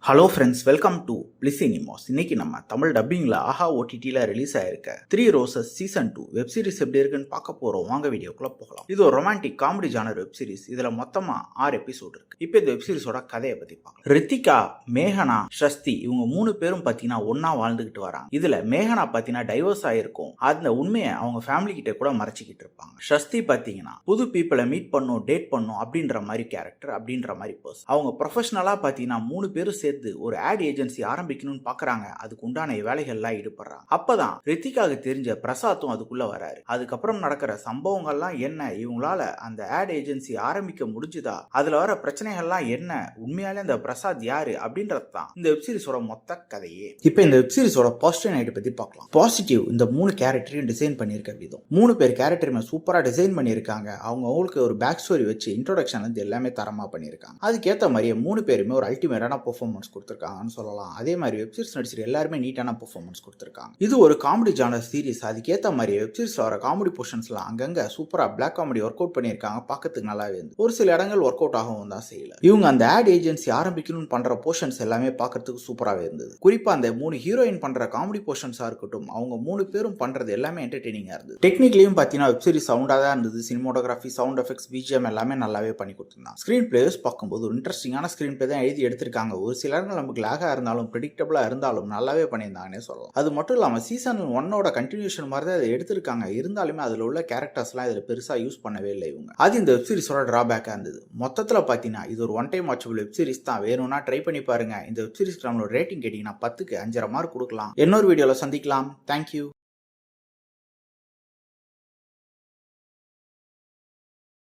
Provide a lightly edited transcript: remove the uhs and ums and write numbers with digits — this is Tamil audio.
Hello friends, welcome to bliss cinemas. இன்னைக்கு நம்ம தமிழ் டப்பிங்கில் ஆஹா ஓடிடியில் ரிலீஸ் ஆயிருக்க 3 ரோசஸ் சீசன் 2 வெப் சீரிஸ் எப்படி இருக்குன்னு பார்க்க போகிறோம். வாங்க வீடியோக்குள்ள போகலாம். இது ஒரு romantic comedy genre web series. இதில் மொத்தமாக 6 எபிசோட் இருக்கு. இப்போ இந்த வெப் சீரிஸோட கதையை பற்றி பார்க்கலாம். ரித்திகா, மேகனா, ஷஸ்தி இவங்க 3 பேரும் பார்த்தீங்கன்னா ஒன்னா வாழ்ந்துகிட்டு வராங்க. இதில் மேகனா பார்த்தீங்கன்னா டைவர்ஸ் ஆயிருக்கும். அந்த உண்மையை அவங்க ஃபேமிலி கிட்ட கூட மறைச்சிக்கிட்டு இருப்பாங்க. ஷஸ்தி பார்த்தீங்கன்னா புது பீப்புளை மீட் பண்ணும், டேட் பண்ணும் அப்படின்ற மாதிரி கேரக்டர், அப்படின்ற மாதிரி பர்சன். அவங்க ப்ரொஃபஷனலாக பார்த்தீங்கன்னா 3 பேரும் சேர்த்து ஒரு ஆட் ஏஜென்சி ஆரம்பிக்கணும்னு பாக்குறாங்க. அதுக்கு உண்டான வேலைகள்லாம் ஈடுபடுறாங்க. அப்பதான் ரித்திகாவுக்கு தெரிஞ்ச பிரசாத்தும் அதுக்குள்ள வராரு. அதுக்கப்புறம் நடக்கிற சம்பவங்கள்லாம் என்ன, இவங்களால அந்த ஆட் ஏஜென்சி ஆரம்பிக்க முடிஞ்சுதா, அதுல வர பிரச்சனைகள்லாம் என்ன, உண்மையாலே அந்த பிரசாத் யாரு அப்படின்றதுதான் இந்த வெப் சீரிஸோட மொத்த கதையே. இப்போ இந்த வெப் சீரிஸோட பாசிட்டிவ் நைட் பத்தி பார்க்கலாம். பாசிட்டிவ், இந்த 3 கேரக்டரையும் டிசைன் பண்ணிருக்க விதம். 3 பேர் கேரக்டருமே சூப்பரா டிசைன் பண்ணிருக்காங்க. அவங்களுக்கு ஒரு பேக் ஸ்டோரி வச்சு இன்ட்ரோடக்ஷன் வந்து எல்லாமே தரமா பண்ணிருக்காங்க. அதுக்கேற்ற மாதிரியே 3 பேருமே ஒரு அல்டிமேட்டான பெர்ஃபார்மன்ஸ் கொடுத்துருக்காங்கன்னு சொல்லலாம். அதே மாதிரி வெப்சீரிஸ் நடிச்சிருக்க எல்லாருமே நீட்டான பெர்ஃபார்மன்ஸ் கொடுத்துருக்காங்க. இது ஒரு காமெடி ஜானர் சீரிஸ். அதுக்கேற்ற மாதிரி வெப்சீரிஸ்ல வர காமெடி போர்ஷன்ஸ்லாம் அங்கங்க சூப்பரா பிளாக் காமெடி ஒர்க் அவுட் பண்ணியிருக்காங்க. பார்க்கறதுக்கு நல்லாவே இருந்து. ஒரு சில இடங்கள் ஒர்க் அவுட் ஆகவும் தான் செய்யல. இவங்க அந்த ஆட் ஏஜென்சி ஆரம்பிக்கணும்னு பண்ற போர்ஷன்ஸ் எல்லாமே பார்க்கறதுக்கு சூப்பராகவே இருந்தது. குறிப்பா அந்த 3 ஹீரோயின் பண்ற காமெடி போர்ஷன்ஸா இருக்கட்டும், அவங்க 3 பேரும் பண்றது எல்லாமே என்டர்டெய்னிங்கா இருந்தது. டெக்னிக்கலியும் பார்த்தீங்கன்னா வெப்சீரிஸ் சவுண்டா தான் இருந்தது. சினிமோட்டோகிராஃபி, சவுண்ட் எஃபெக்ட்ஸ், பிஜிஎம் எல்லாமே நல்லாவே பண்ணி கொடுத்துருந்தாங்க. ஸ்கிரீன் பிளேஸ் பார்க்கும்போது ஒரு இன்ட்ரெஸ்டிங்கான ஸ்கிரீன் பிளே தான் எழுதி எடுத்திருக்காங்க. ஒரு சில இடங்கள் நமக்கு லாகா இருந்தாலும் ப்ரெடிக்டபிளா இருந்தாலும் நல்லாவே பண்ணியிருந்தாங்கன்னே சொல்லலாம். அது மட்டும் இல்லாமல் சீசன் 1ஓட கண்டினியூஷன் மாதிரி தான் அதை எடுத்திருக்காங்க. இருந்தாலுமே அதில் உள்ள கேரக்டர்ஸ்லாம் இதில் பெருசாக யூஸ் பண்ணவே இல்லை இவங்க. அது இந்த வெப் சீரிஸோட டிராபேக்காக இருந்தது. மொத்தத்தில் பார்த்தீங்கன்னா இது ஒரு one time watchable web series தான். வேணும்னா ட்ரை பண்ணி பாருங்க. இந்த வெப் சீரிஸ்க்கு நம்மளோட ரேட்டிங் கேட்டிங்கன்னா 10க்கு 5.5 மார்க் கொடுக்கலாம். இன்னொரு வீடியோவில் சந்திக்கலாம். தேங்க்யூ.